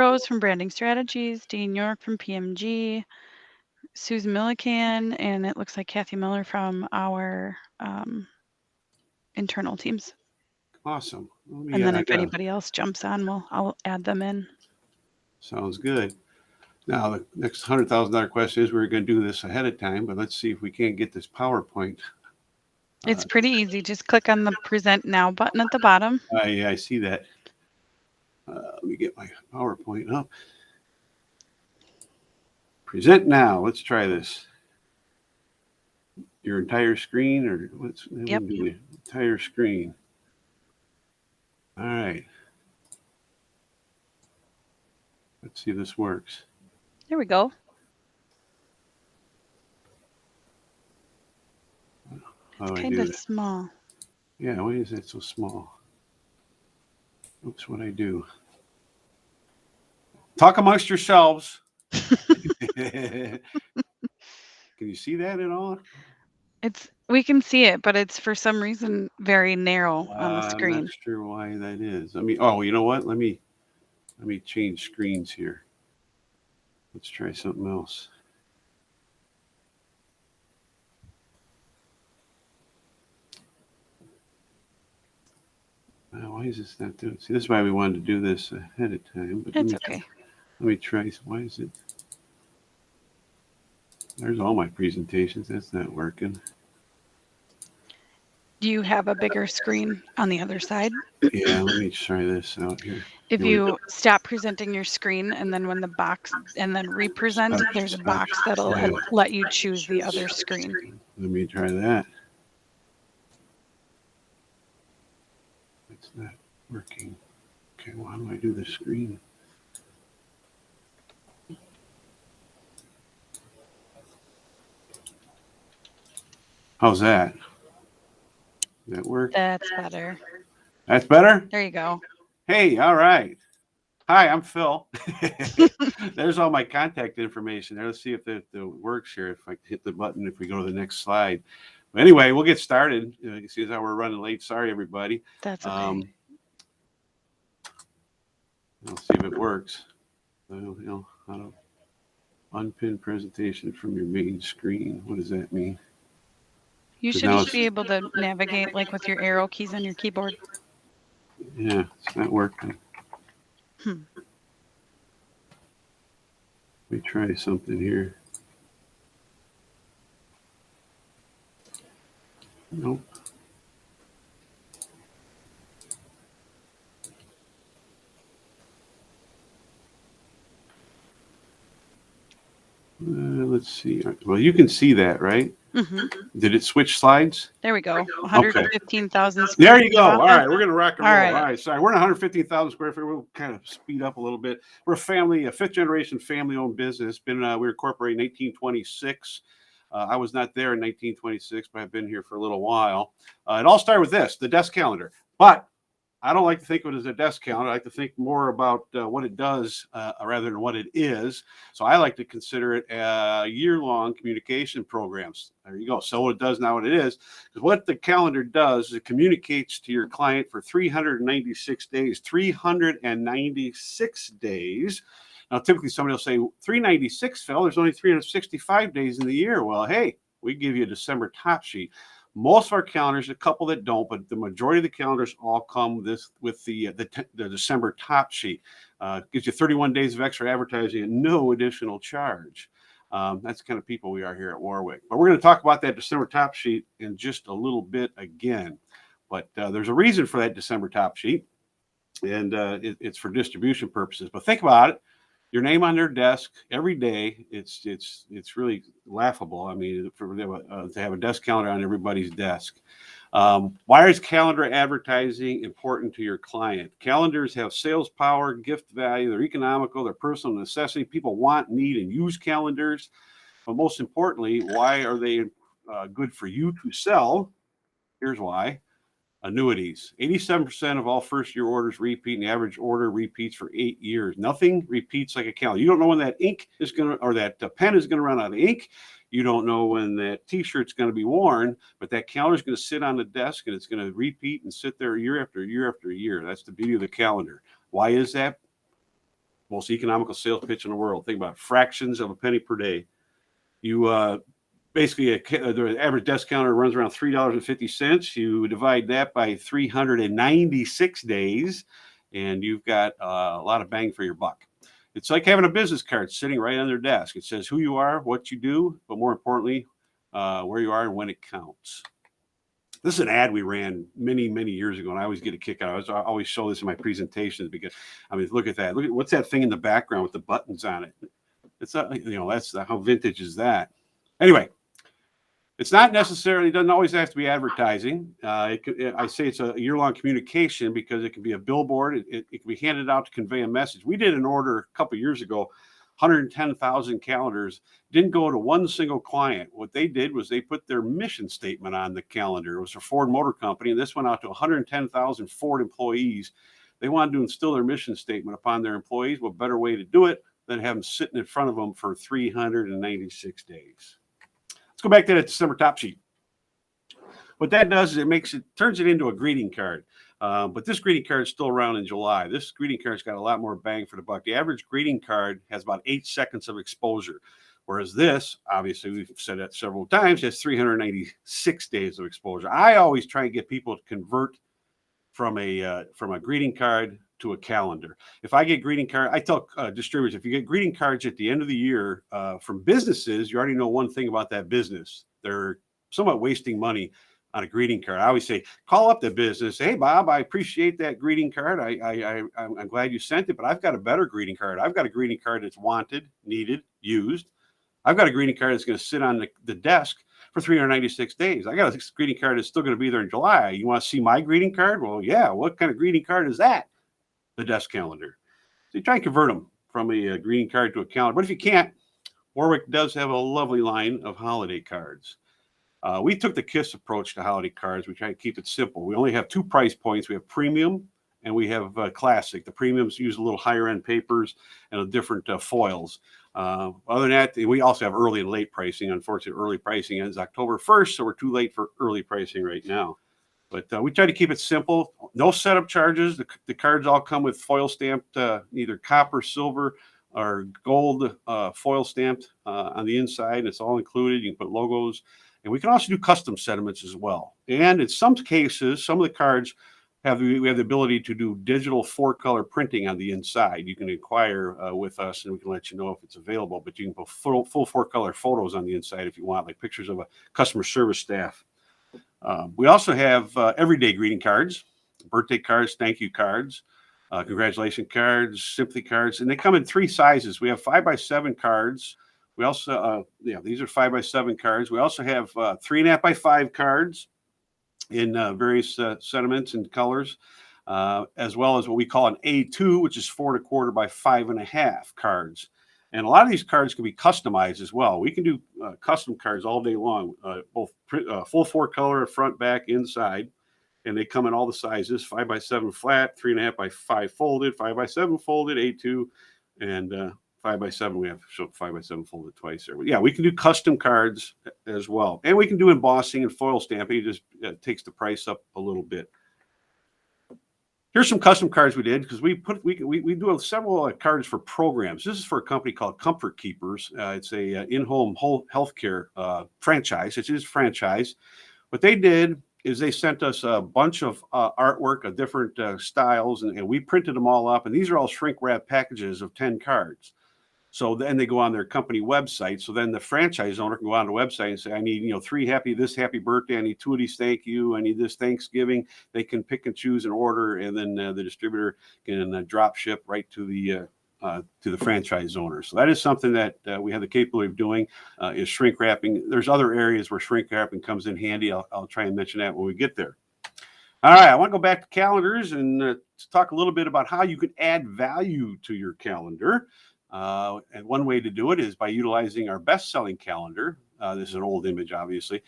Rose from Branding Strategies, Dean York from PMG, Susan Millican, and it looks like Kathy Miller from our internal teams. Awesome. And then if anybody else jumps on, I'll add them in. Sounds good. Now, the next $100,000 question is we're going to do this ahead of time, but let's see if we can't get this PowerPoint. It's pretty easy. Just click on the Present Now button at the bottom. Yeah, I see that. Let me get my PowerPoint up. Present now. Let's try this. Your entire screen, or let's do the entire screen. All right. Let's see if this works. There we go. It's kind of small. Yeah, why is that so small? Oops, what'd I do? Talk amongst yourselves. Can you see that at all? We can see it, but it's for some reason very narrow on the screen. I'm not sure why that is. I mean, oh, you know what? Let me change screens here. Let's try something else. Why is this not doing? See, this is why we wanted to do this ahead of time. But That's okay. Let me try. Why is it? There's all my presentations. That's not working. Do you have a bigger screen on the other side? Yeah, let me try this out here. If you stop presenting your screen and then when the box and then represent, there's a box that'll let you choose the other screen. Let me try that. It's not working. Okay, well, how do I do the screen? How's that? Does that work? That's better. That's better? There you go. Hey, all right. Hi, I'm Phil. There's all my contact information there. Let's see if it works here. If I hit the button, if we go to the next slide. But anyway, we'll get started. You can see how we're running late. Sorry, everybody. That's okay. Let's see if it works. How to unpin presentation from your main screen. What does that mean? You should just be able to navigate like with your arrow keys on your keyboard. Yeah, it's not working. Let me try something here. Nope. Let's see. Well, you can see that, right? Mm-hmm. Did it switch slides? There we go. 115,000 square feet. There you go. All right. We're going to rock and roll. All right. Sorry. We're in 115,000 square feet. We'll kind of speed up a little bit. We're a fifth generation family owned business. We were incorporated in 1826. I was not there in 1926, but I've been here for a little while. It all started with this, the desk calendar. But I don't like to think of it as a desk calendar. I like to think more about what it does rather than what it is. So I like to consider it a year-long communication programs. There you go. So what it does now, what it is, because what the calendar does is it communicates to your client for 396 days. 396 days. Now, typically somebody will say, 396, Phil, there's only 365 days in the year. Well, hey, we give you a December top sheet. Most of our calendars, a couple that don't, but the majority of the calendars all come with the December top sheet. Gives you 31 days of extra advertising at no additional charge. That's the kind of people we are here at Warwick. But we're going to talk about that December top sheet in just a little bit again. But there's a reason for that December top sheet, and it's for distribution purposes. But think about it. Your name on their desk every day, it's really laughable. I mean, to have a desk calendar on everybody's desk. Why is calendar advertising important to your client? Calendars have sales power, gift value, they're economical, they're personal necessity. People want, need, and use calendars. But most importantly, why are they good for you to sell? Here's why. Annuities. 87% of all first-year orders repeat, and the average order repeats for 8 years. Nothing repeats like a calendar. You don't know when that ink is going to, or that pen is going to run out of ink. You don't know when that T-shirt's going to be worn, but that calendar is going to sit on the desk, and it's going to repeat and sit there year after year after year. That's the beauty of the calendar. Why is that? most economical sales pitch in the world. Think about fractions of a penny per day. You basically, the average desk counter runs around $3.50. You divide that by 396 days, and you've got a lot of bang for your buck. It's like having a business card sitting right on their desk. It says who you are, what you do, but more importantly, where you are and when it counts. This is an ad we ran many, many years ago, and I always get a kick out of it. I always show this in my presentations because, I mean, look at that. Look at what's that thing in the background with the buttons on it. It's that's how vintage is that. Anyway, it's not necessarily, it doesn't always have to be advertising. I say it's a year-long communication because it can be a billboard. It can be handed out to convey a message. We did an order a couple of years ago, 110,000 calendars, didn't go to one single client. What they did was they put their mission statement on the calendar. It was a Ford Motor Company, and this went out to 110,000 Ford employees. They wanted to instill their mission statement upon their employees. What better way to do it than have them sitting in front of them for 396 days? Let's go back to that December top sheet. What that does is it turns it into a greeting card. But this greeting card is still around in July. This greeting card's got a lot more bang for the buck. The average greeting card has about 8 seconds of exposure, whereas this, obviously, we've said that several times, has 396 days of exposure. I always try and get people to convert from a greeting card to a calendar. If I get greeting card, I tell distributors, if you get greeting cards at the end of the year from businesses, you already know one thing about that business. They're somewhat wasting money on a greeting card. I always say, call up the business. Hey, Bob, I appreciate that greeting card. I'm glad you sent it, but I've got a better greeting card. I've got a greeting card that's wanted, needed, used. I've got a greeting card that's going to sit on the desk for 396 days. I got a greeting card that's still going to be there in July. You want to see my greeting card? Well, yeah. What kind of greeting card is that? The desk calendar. So you try and convert them from a greeting card to a calendar. But if you can't, Warwick does have a lovely line of holiday cards. We took the KISS approach to holiday cards. We try to keep it simple. We only have 2 price points. We have premium and we have classic. The premiums use a little higher end papers and different foils. Other than that, we also have early and late pricing. Unfortunately, early pricing ends October 1st, so we're too late for early pricing right now. But we try to keep it simple. No setup charges. The cards all come with foil stamped, either copper, silver, or gold foil stamped on the inside. It's all included. You can put logos. And we can also do custom sentiments as well. And in some cases, some of the cards we have the ability to do digital 4-color printing on the inside. You can inquire with us and we can let you know if it's available, but you can put full 4-color photos on the inside if you want, like pictures of a customer service staff. We also have everyday greeting cards, birthday cards, thank you cards, congratulation cards, sympathy cards, and they come in 3 sizes. We have 5x7 cards. We also, these are 5x7 cards. We also have 3.5 by 5 cards in various sentiments and colors, as well as what we call an A2, which is 4.25 by 5.5 cards. And a lot of these cards can be customized as well. We can do custom cards all day long, both full 4-color, front, back, inside. And they come in all the sizes, 5x7 flat, 3.5 by 5 folded, 5x7 folded, A2, and 5x7. We have shown 5x7 folded twice there. But yeah, we can do custom cards as well. And we can do embossing and foil stamping. It just takes the price up a little bit. Here's some custom cards we did because we do several cards for programs. This is for a company called Comfort Keepers. It's a in-home healthcare franchise. It is a franchise. What they did is they sent us a bunch of artwork of different styles, and we printed them all up. And these are all shrink wrap packages of 10 cards. So then they go on their company website. So then the franchise owner can go on the website and say, I need, 3 happy birthday. I need 2 of these thank you. I need this Thanksgiving. They can pick and choose an order, and then the distributor can drop ship right to the franchise owner. So that is something that we have the capability of doing is shrink wrapping. There's other areas where shrink wrapping comes in handy. I'll try and mention that when we get there. All right, I want to go back to calendars and talk a little bit about how you can add value to your calendar. And one way to do it is by utilizing our best-selling calendar. This is an old image, obviously.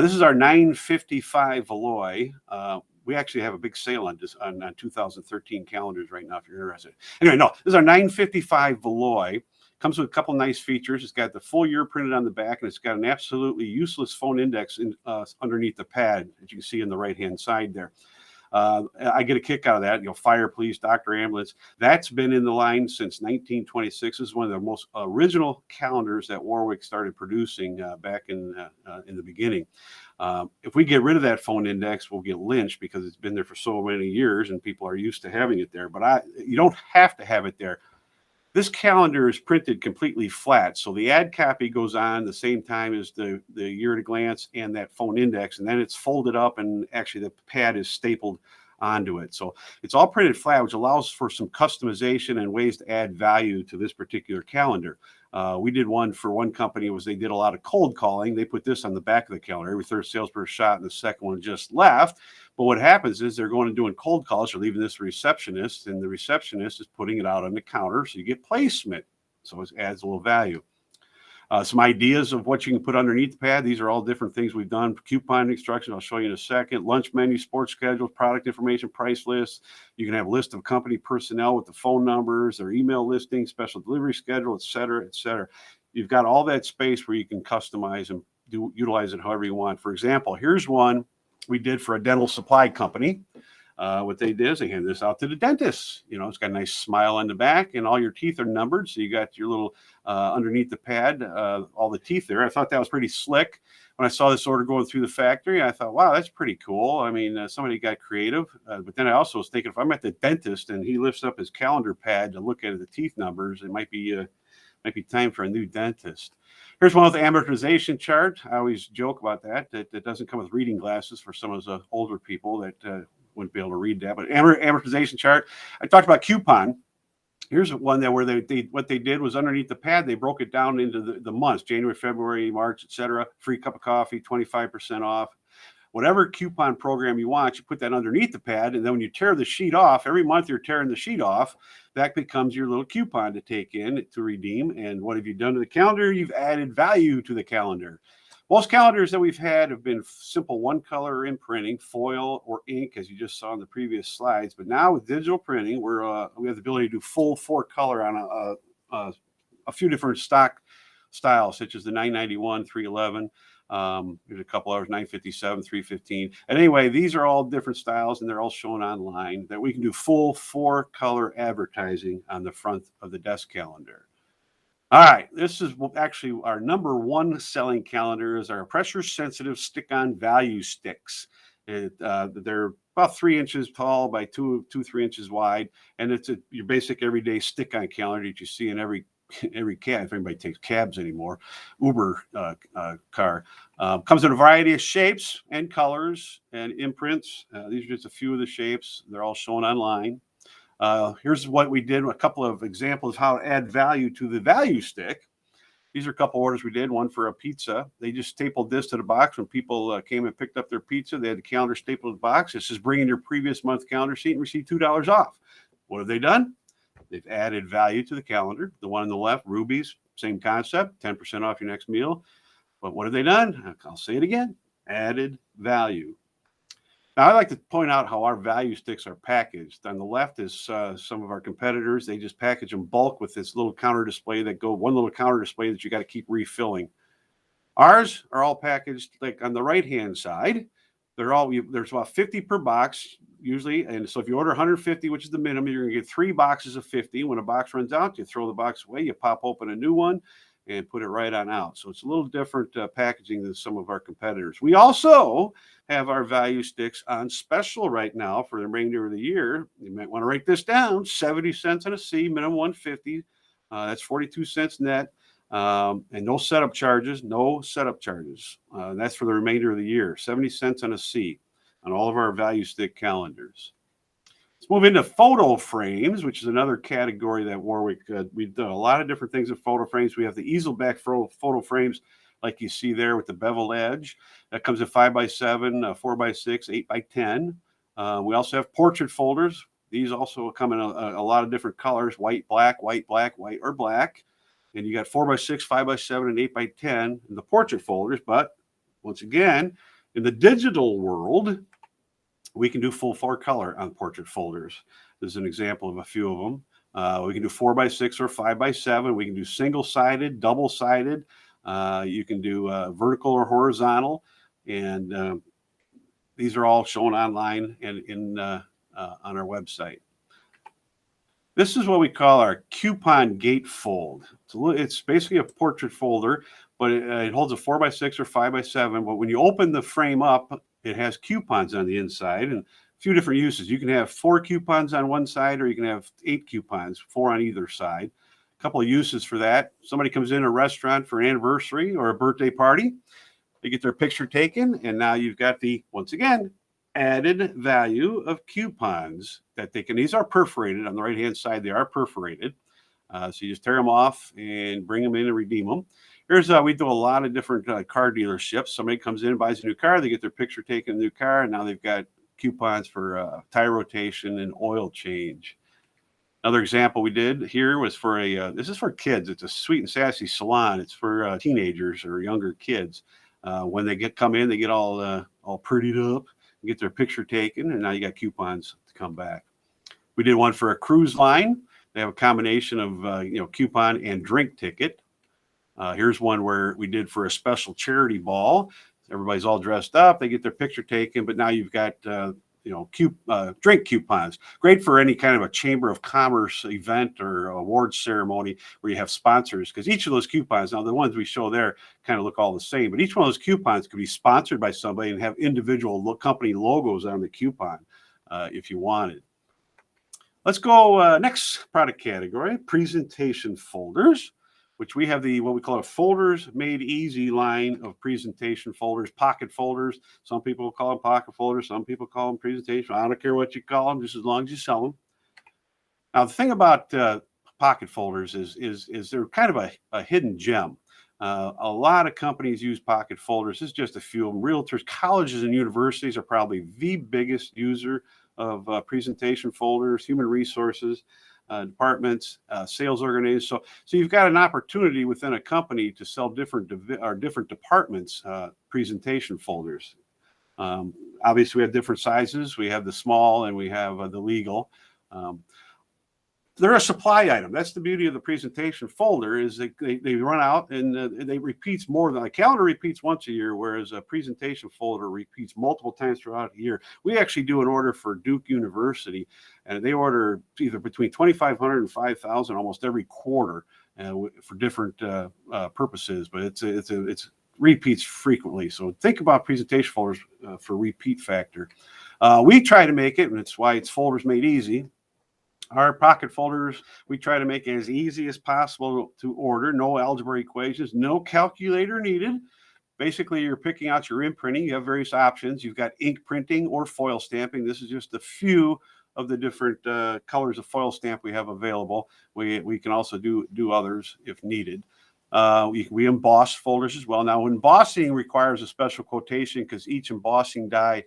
This is our 955 Valois. We actually have a big sale on 2013 calendars right now, if you're interested. Anyway, no, this is our 955 Valois. Comes with a couple nice features. It's got the full year printed on the back, and it's got an absolutely useless phone index underneath the pad, as you can see on the right-hand side there. I get a kick out of that. Fire, police, doctor, ambulance. That's been in the line since 1926. This is one of the most original calendars that Warwick started producing back in the beginning. If we get rid of that phone index, we'll get lynched because it's been there for so many years and people are used to having it there. But you don't have to have it there. This calendar is printed completely flat, so the ad copy goes on the same time as the year at a glance and that phone index, and then it's folded up, and actually the pad is stapled onto it. So it's all printed flat, which allows for some customization and ways to add value to this particular calendar. We did one for one company. They did a lot of cold calling. They put this on the back of the calendar. Every third salesperson shot, and the second one just left. But what happens is they're going and doing cold calls. They're leaving this receptionist, and the receptionist is putting it out on the counter, so you get placement. So it adds a little value. Some ideas of what you can put underneath the pad. These are all different things we've done. Coupon instructions, I'll show you in a second. Lunch menu, sports schedules, product information, price lists. You can have a list of company personnel with the phone numbers, their email listing, special delivery schedule, et cetera, et cetera. You've got all that space where you can customize and utilize it however you want. For example, here's one we did for a dental supply company. What they did is they handed this out to the dentist. It's got a nice smile on the back, and all your teeth are numbered. So you got your little underneath the pad, all the teeth there. I thought that was pretty slick. When I saw this order going through the factory, I thought, wow, that's pretty cool. I mean, somebody got creative. But then I also was thinking, if I'm at the dentist and he lifts up his calendar pad to look at the teeth numbers, it might be time for a new dentist. Here's one with the amortization chart. I always joke about that doesn't come with reading glasses for some of the older people that wouldn't be able to read that. But amortization chart. I talked about coupon. Here's one where what they did was underneath the pad, they broke it down into the months, January, February, March, etc. Free cup of coffee, 25% off. Whatever coupon program you want, you put that underneath the pad, and then when you tear the sheet off, every month you're tearing the sheet off, that becomes your little coupon to take in to redeem. And what have you done to the calendar? You've added value to the calendar. Most calendars that we've had have been simple one color imprinting, foil or ink, as you just saw in the previous slides. But now with digital printing, we have the ability to do full 4-color on a few different stock styles, such as the 991, 311. There's a couple others, 957, 315. And anyway, these are all different styles, and they're all shown online that we can do full 4-color advertising on the front of the desk calendar. All right, this is actually our number one selling calendar is our pressure-sensitive stick-on value sticks. They're about 3 inches tall by 2 to 3 inches wide, and it's your basic everyday stick-on calendar that you see in every cab, if anybody takes cabs anymore, Uber car. Comes in a variety of shapes and colors and imprints. These are just a few of the shapes. They're all shown online. Here's what we did, a couple of examples of how to add value to the value stick. These are a couple orders we did, one for a pizza. They just stapled this to the box when people came and picked up their pizza. They had the calendar stapled to the box. This is bring in your previous month calendar sheet and receive $2 off. What have they done? They've added value to the calendar. The one on the left, Ruby's, same concept, 10% off your next meal. But what have they done? I'll say it again, added value. Now, I like to point out how our value sticks are packaged. On the left is some of our competitors. They just package them bulk with this little counter display one little counter display that you got to keep refilling. Ours are all packaged like on the right-hand side. There's about 50 per box usually. And so if you order 150, which is the minimum, you're going to get 3 boxes of 50. When a box runs out, you throw the box away, you pop open a new one and put it right on out. So it's a little different packaging than some of our competitors. We also have our value sticks on special right now for the remainder of the year. You might want to write this down, 70 cents on a C, minimum 150. That's 42 cents net. And no setup charges. That's for the remainder of the year, 70 cents on a C on all of our value stick calendars. Let's move into photo frames, which is another category that Warwick, we've done a lot of different things with photo frames. We have the easel back photo frames like you see there with the beveled edge. That comes in 5x7, 4x6, 8x10. We also have portrait folders. These also come in a lot of different colors, white, black, white, or black. And you got 4x6, 5x7, and 8x10 in the portrait folders. But once again, in the digital world, we can do full 4-color on portrait folders. This is an example of a few of them. We can do 4x6 or 5x7. We can do single-sided, double-sided. You can do vertical or horizontal. And these are all shown online and on our website. This is what we call our coupon gatefold. It's basically a portrait folder, but it holds a 4x6 or 5x7. But when you open the frame up, it has coupons on the inside and a few different uses. You can have 4 coupons on one side, or you can have 8 coupons, 4 on either side. A couple of uses for that. Somebody comes in a restaurant for an anniversary or a birthday party. They get their picture taken, and now you've got the, once again, added value of coupons that they can. These are perforated on the right hand side. They are perforated, so you just tear them off and bring them in and redeem them. Here's we do a lot of different car dealerships. Somebody comes in and buys a new car, they get their picture taken in the new car, and now they've got coupons for tire rotation and oil change. Another example we did here was for a this is for kids. It's a sweet and sassy salon. It's for teenagers or younger kids. When they come in, they get all prettied up, get their picture taken, and now you got coupons to come back. We did one for a cruise line. They have a combination of coupon and drink ticket. Here's one where we did for a special charity ball. Everybody's all dressed up. They get their picture taken, but now you've got drink coupons. Great for any kind of a Chamber of Commerce event or awards ceremony where you have sponsors, because each of those coupons, now the ones we show there kind of look all the same, but each one of those coupons could be sponsored by somebody and have individual company logos on the coupon if you wanted. Let's go next product category, presentation folders, which we have what we call a folders made easy line of presentation folders, pocket folders. Some people call them pocket folders. Some people call them presentation. I don't care what you call them, just as long as you sell them. Now, the thing about pocket folders is they're kind of a hidden gem. A lot of companies use pocket folders. This is just a few of them. Realtors, colleges, and universities are probably the biggest user of presentation folders, human resources, departments, sales organizations. So you've got an opportunity within a company to sell different departments presentation folders. Obviously, we have different sizes. We have the small and we have the legal. They're a supply item. That's the beauty of the presentation folder, is they run out and they repeats more than a calendar repeats once a year, whereas a presentation folder repeats multiple times throughout the year. We actually do an order for Duke University, and they order either between 2,500 and 5,000 almost every quarter for different purposes, but it's repeats frequently. So think about presentation folders for repeat factor. We try to make it, and it's why it's folders made easy. Our pocket folders, we try to make it as easy as possible to order. No algebra equations, no calculator needed. Basically, you're picking out your imprinting. You have various options. You've got ink printing or foil stamping. This is just a few of the different colors of foil stamp we have available. We can also do others if needed. We emboss folders as well. Now, embossing requires a special quotation because each embossing die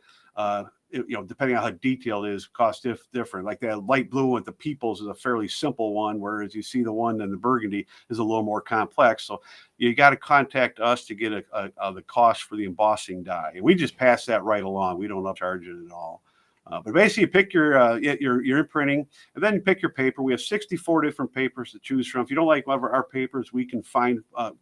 depending on how detailed it is, costs different. Like that light blue with the Peoples is a fairly simple one, whereas you see the one in the burgundy is a little more complex. So you got to contact us to get the cost for the embossing die. And we just pass that right along. We don't upcharge it at all. But basically, you pick your imprinting, and then you pick your paper. We have 64 different papers to choose from. If you don't like one of our papers, we can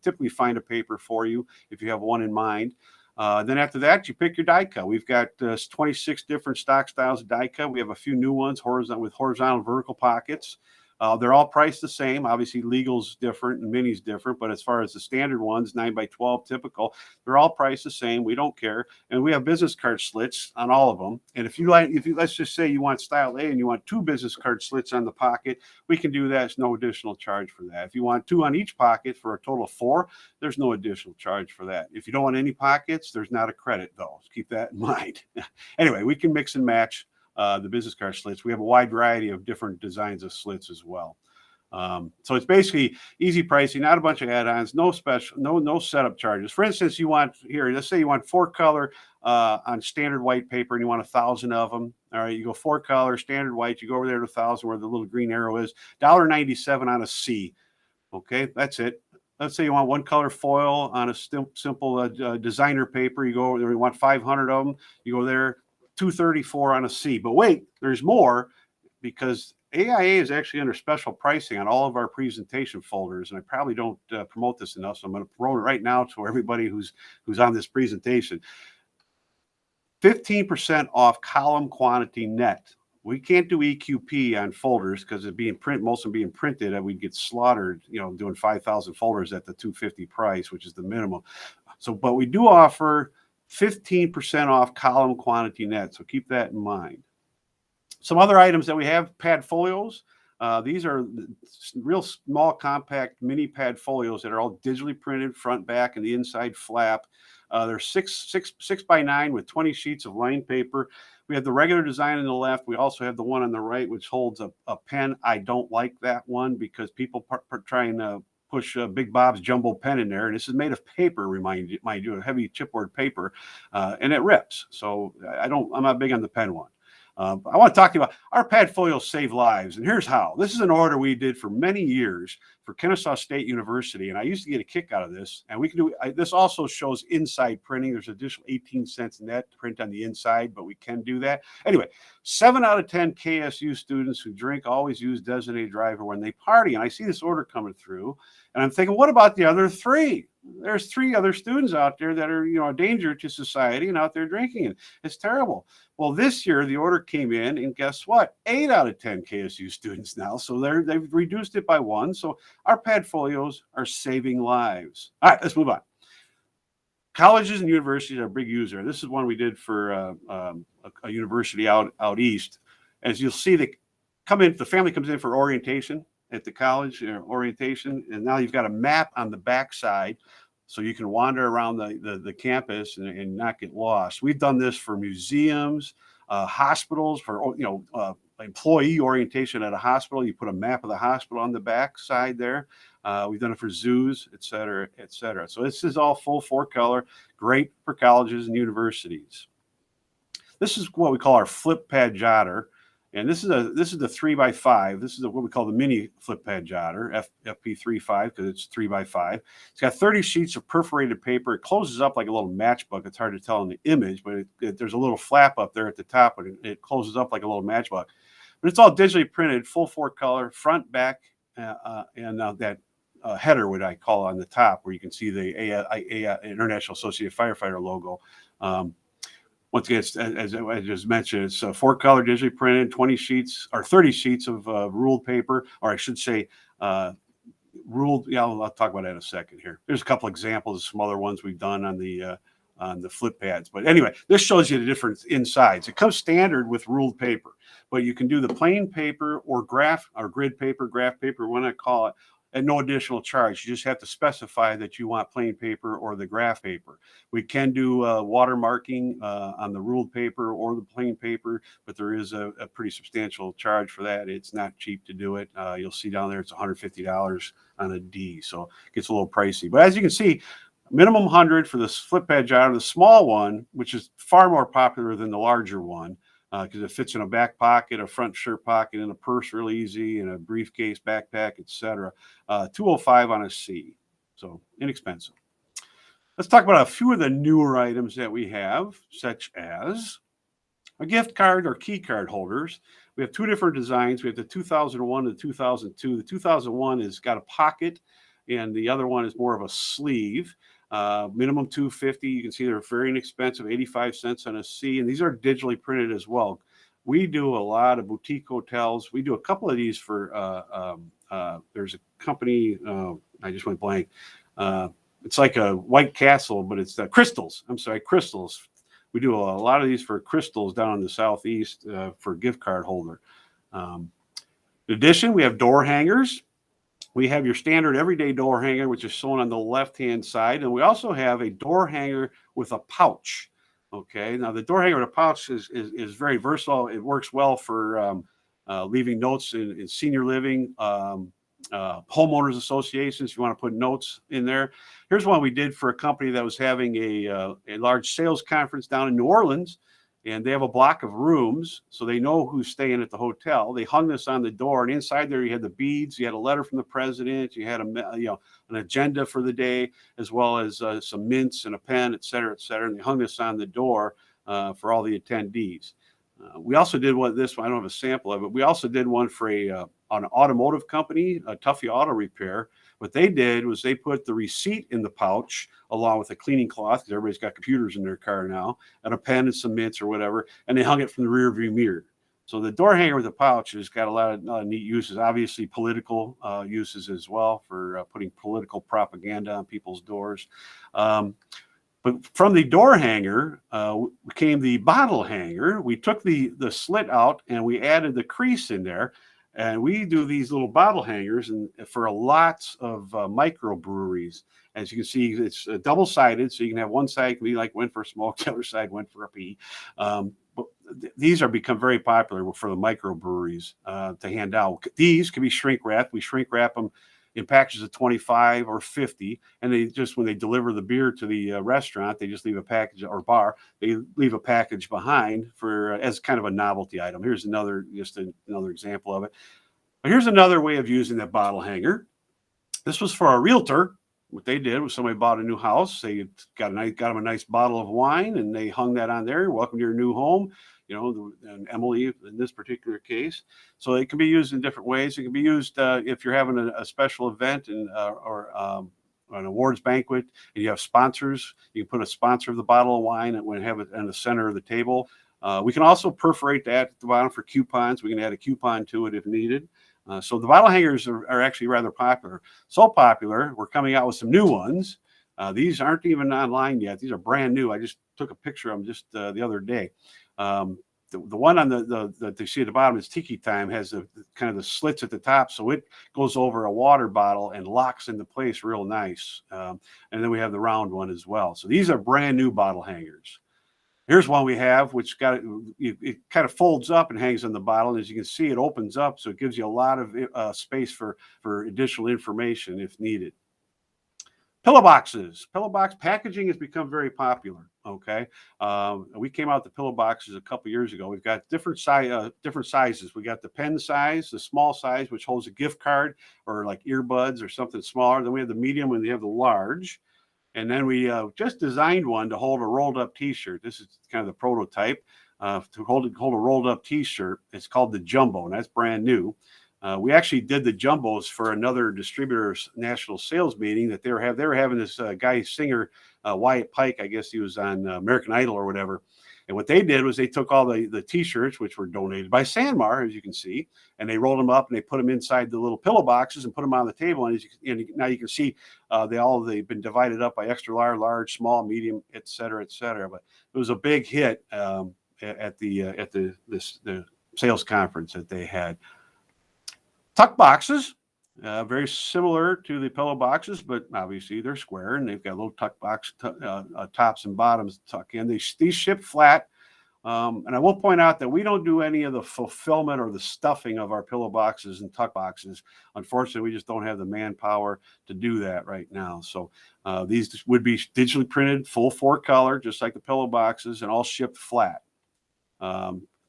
typically find a paper for you if you have one in mind. Then after that, you pick your die cut. We've got 26 different stock styles of die cut. We have a few new ones with horizontal and vertical pockets. They're all priced the same. Obviously, legal's different and mini's different, but as far as the standard ones, 9x12 typical, they're all priced the same. We don't care. And we have business card slits on all of them. And if you let's just say you want style A and you want 2 business card slits on the pocket, we can do that. It's no additional charge for that. If you want 2 on each pocket for a total of 4, there's no additional charge for that. If you don't want any pockets, there's not a credit though. So keep that in mind. Anyway, we can mix and match the business card slits. We have a wide variety of different designs of slits as well. So it's basically easy pricing, not a bunch of add-ons, no setup charges. For instance, let's say you want 4 color on standard white paper and you want 1,000 of them. All right, you go 4 color, standard white, you go over there to 1,000 where the little green arrow is, $1.97 on a C. Okay, that's it. Let's say you want 1 color foil on a simple designer paper. You go there, you want 500 of them. You go there, $234 on a C. But wait, there's more, because AIA is actually under special pricing on all of our presentation folders, and I probably don't promote this enough, so I'm going to promote it right now to everybody who's on this presentation. 15% off column quantity net. We can't do EQP on folders because it being print, most of them being printed, and we'd get slaughtered, doing 5,000 folders at the $250 price, which is the minimum. So, but we do offer 15% off column quantity net. So keep that in mind. Some other items that we have: pad folios. These are real small, compact mini pad folios that are all digitally printed, front, back, and the inside flap. They're 6 by 9 with 20 sheets of lined paper. We have the regular design on the left. We also have the one on the right, which holds a pen. I don't like that one because people trying to push Big Bob's jumbo pen in there. And this is made of paper, mind you, a heavy chipboard paper, and it rips. So I'm not big on the pen one. I want to talk to you about our pad folios save lives, and here's how. This is an order we did for many years for Kennesaw State University, and I used to get a kick out of this. And we can do this. Also shows inside printing. There's additional 18 cents net to print on the inside, but we can do that anyway. 7 out of 10 KSU students who drink always use designated driver when they party, and I see this order coming through, and I'm thinking, what about the other 3? There's 3 other students out there that are, a danger to society and out there drinking, and it's terrible. Well, this year the order came in, and guess what? 8 out of 10 KSU students now. So they've reduced it by 1. So our pad folios are saving lives. All right, let's move on. Colleges and universities are a big user. This is one we did for a university out east. As you'll see, they come in. The family comes in for orientation at the college, orientation, and now you've got a map on the backside, so you can wander around the campus and not get lost. We've done this for museums, hospitals, for employee orientation at a hospital. You put a map of the hospital on the back side there. We've done it for zoos, et cetera, et cetera. So this is all full 4-color, great for colleges and universities. This is what we call our flip pad jotter. And this is the 3 by 5. This is what we call the mini flip pad jotter, FP35, because it's 3 by 5. It's got 30 sheets of perforated paper. It closes up like a little matchbook. It's hard to tell in the image, but there's a little flap up there at the top, but it closes up like a little matchbook. But it's all digitally printed, full 4-color, front, back, and that header, what I call on the top, where you can see the International Associated Firefighter logo. Once again, as I just mentioned, it's 4-color digitally printed, 20 sheets or 30 sheets of ruled paper, or I should say ruled. Yeah, I'll talk about that in a second here. There's a couple examples of some other ones we've done on the flip pads. But anyway, this shows you the difference insides. It comes standard with ruled paper, but you can do the plain paper or graph or grid paper, graph paper, what I call it, at no additional charge. You just have to specify that you want plain paper or the graph paper. We can do watermarking on the ruled paper or the plain paper, but there is a pretty substantial charge for that. It's not cheap to do it. You'll see down there it's $150 on a D, so it gets a little pricey. But as you can see, minimum 100 for this flip pad jotter, the small one, which is far more popular than the larger one, because it fits in a back pocket, a front shirt pocket, in a purse real easy, in a briefcase, backpack, etc. $205 on a C, so inexpensive. Let's talk about a few of the newer items that we have, such as a gift card or key card holders. We have 2 different designs. We have the 2001 and the 2002. The 2001 has got a pocket, and the other one is more of a sleeve. Minimum $250. You can see they're very inexpensive, 85 cents on a C, and these are digitally printed as well. We do a lot of boutique hotels. We do a couple of these for there's a company, I just went blank. It's like a White Castle, but it's Crystals. I'm sorry, Crystals. We do a lot of these for Crystals down in the southeast for gift card holder. In addition, we have door hangers. We have your standard everyday door hanger, which is shown on the left-hand side. And we also have a door hanger with a pouch. Okay, now the door hanger with a pouch is very versatile. It works well for leaving notes in senior living, homeowners associations. If you want to put notes in there. Here's one we did for a company that was having a large sales conference down in New Orleans. And they have a block of rooms, so they know who's staying at the hotel. They hung this on the door, and inside there you had the beads, you had a letter from the president, you had an agenda for the day, as well as some mints and a pen, et cetera, and they hung this on the door for all the attendees. We also did this one. I don't have a sample of it. We also did one for a an automotive company, Tuffy Auto Repair. What they did was they put the receipt in the pouch along with a cleaning cloth, because everybody's got computers in their car now, and a pen and some mints or whatever, and they hung it from the rear view mirror. So the door hanger with the pouch has got a lot of neat uses, obviously political uses as well, for putting political propaganda on people's doors. But from the door hanger came the bottle hanger. We took the slit out and we added the crease in there. And we do these little bottle hangers and for lots of microbreweries. As you can see, it's double-sided, so you can have one side can be like went for a smoke, the other side went for a pee. But these are become very popular for the microbreweries to hand out. These can be shrink wrapped. We shrink wrap them in packages of 25 or 50, and they just, when they deliver the beer to the restaurant, they just leave a package, or bar, they leave a package behind for as kind of a novelty item. Here's another example of it. But here's another way of using that bottle hanger. This was for a realtor. What they did was somebody bought a new house. They got them a nice bottle of wine, and they hung that on there. Welcome to your new home. And Emily in this particular case. So it can be used in different ways. It can be used if you're having a special event or an awards banquet and you have sponsors. You can put a sponsor of the bottle of wine and have it in the center of the table. We can also perforate that at the bottom for coupons. We can add a coupon to it if needed. So the bottle hangers are actually rather popular. So popular, we're coming out with some new ones. These aren't even online yet. These are brand new. I just took a picture of them just the other day. The one on that you see at the bottom is Tiki Time, has kind of the slits at the top, so it goes over a water bottle and locks into place real nice. And then we have the round one as well. So these are brand new bottle hangers. Here's one we have, which it kind of folds up and hangs on the bottle. And as you can see, it opens up, so it gives you a lot of space for additional information if needed. Pillow boxes. Pillow box packaging has become very popular. Okay, we came out the pillow boxes a couple years ago. We've got different sizes. We got the pen size, the small size, which holds a gift card or like earbuds or something smaller. Then we have the medium, and we have the large. And then we just designed one to hold a rolled up T-shirt. This is kind of the prototype to hold a rolled up T-shirt. It's called the Jumbo, and that's brand new. We actually did the jumbos for another distributor's national sales meeting that they were having this guy singer, Wyatt Pike. I guess he was on American Idol or whatever. And what they did was they took all the T-shirts, which were donated by Sanmar, as you can see, and they rolled them up and they put them inside the little pillow boxes and put them on the table. And now you can see they've been divided up by extra large, small, medium, et cetera, et cetera. But it was a big hit at the sales conference that they had. Tuck boxes, very similar to the pillow boxes, but obviously they're square and they've got little tuck box tops and bottoms to tuck in. These ship flat, and I will point out that we don't do any of the fulfillment or the stuffing of our pillow boxes and tuck boxes. Unfortunately, we just don't have the manpower to do that right now. So these would be digitally printed, full 4-color, just like the pillow boxes, and all shipped flat.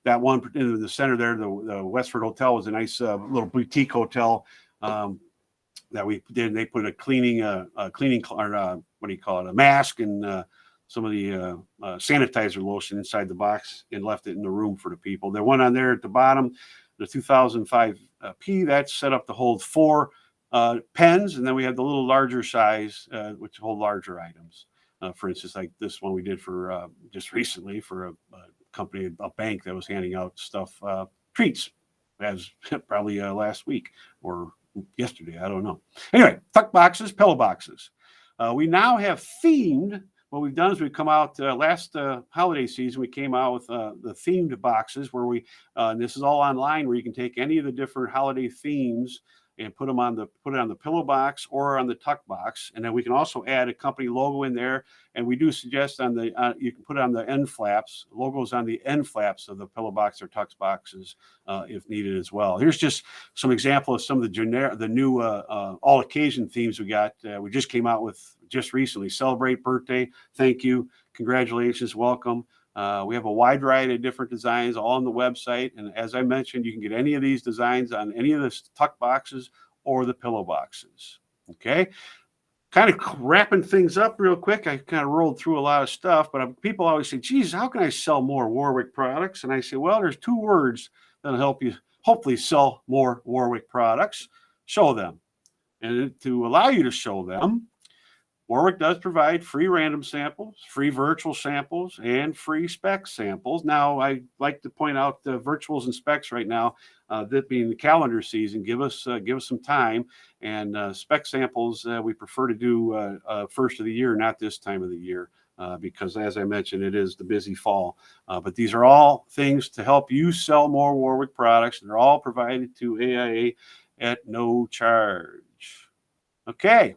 That one in the center there, the Westford Hotel, was a nice little boutique hotel that we did. And they put a cleaning, what do you call it, a mask and some of the sanitizer lotion inside the box and left it in the room for the people. The one on there at the bottom, the 2005 P, that's set up to hold 4 pens. And then we have the little larger size, which hold larger items. For instance, like this one we did for just recently for a company, a bank that was handing out stuff, treats, as probably last week or yesterday, I don't know. Anyway, tuck boxes, pillow boxes. We now have themed. What we've done is we've come out last holiday season. We came out with the themed boxes where and this is all online, where you can take any of the different holiday themes and put it on the pillow box or on the tuck box. And then we can also add a company logo in there. And we do suggest you can put it on the end flaps, logos on the end flaps of the pillow box or tuck boxes if needed as well. Here's just some example of some of the new all occasion themes we got. We just came out with just recently. Celebrate birthday, thank you, congratulations, welcome. We have a wide variety of different designs all on the website. And as I mentioned, you can get any of these designs on any of the tuck boxes or the pillow boxes. Okay. Kind of wrapping things up real quick. I kind of rolled through a lot of stuff, but people always say, geez, how can I sell more Warwick products? And I say, well, there's 2 words that'll help you hopefully sell more Warwick products, show them. And to allow you to show them, Warwick does provide free random samples, free virtual samples, and free spec samples. Now, I like to point out the virtuals and specs right now, that being the calendar season, give us some time. And spec samples, we prefer to do first of the year, not this time of the year, because as I mentioned, it is the busy fall. But these are all things to help you sell more Warwick products, and they're all provided to AIA at no charge. Okay.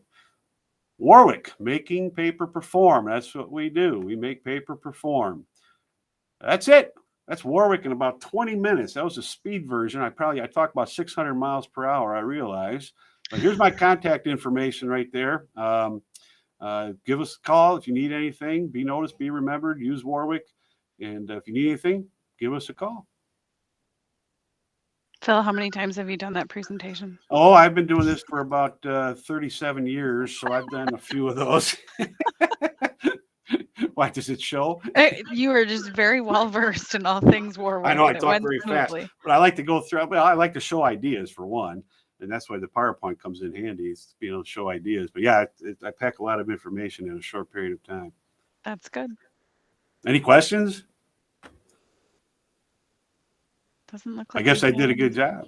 Warwick, making paper perform. That's what we do. We make paper perform. That's it. That's Warwick in about 20 minutes. That was a speed version. I talked about 600 miles per hour, I realize. But here's my contact information right there. Give us a call if you need anything. Be noticed, be remembered. Use Warwick. And if you need anything, give us a call. Phil, how many times have you done that presentation? Oh, I've been doing this for about 37 years, so I've done a few of those. Why, does it show? You are just very well versed in all things Warwick. I know I talk very fast, but I like to go through. Well, I like to show ideas for one, and that's why the PowerPoint comes in handy. Is being able to show ideas. But yeah, I pack a lot of information in a short period of time. That's good. Any questions? Doesn't look like. I guess I did a good job.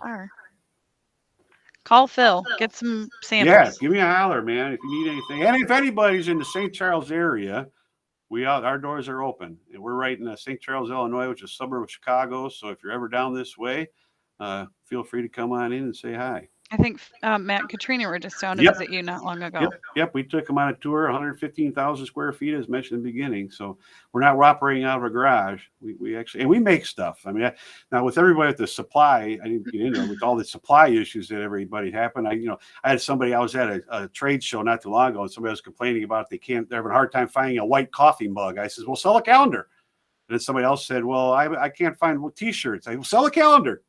Call Phil. Get some samples. Yeah, give me a holler, man, if you need anything. And if anybody's in the St. Charles area, our doors are open. And we're right in St. Charles, Illinois, which is a suburb of Chicago. So if you're ever down this way, feel free to come on in and say hi. I think Matt and Katrina were just down to visit you not long ago. Yep. We took them on a tour, 115,000 square feet, as mentioned in the beginning. So we're not operating out of a garage. We actually, and we make stuff. I mean, now with everybody with the supply, I didn't get into it with all the supply issues that everybody happened. I had somebody, I was at a trade show not too long ago, and somebody was complaining about they're having a hard time finding a white coffee mug. I said, well, sell a calendar. And then somebody else said, well, I can't find t-shirts. I said, well, sell a calendar.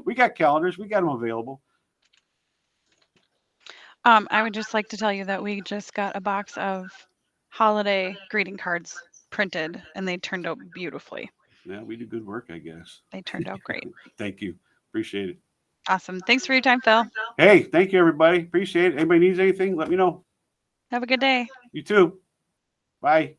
We got calendars. We got them available. I would just like to tell you that we just got a box of holiday greeting cards printed, and they turned out beautifully. Yeah, we do good work, I guess. They turned out great. Thank you. Appreciate it. Awesome. Thanks for your time, Phil. Hey, thank you, everybody. Appreciate it. Anybody needs anything, let me know. Have a good day. You too. Bye.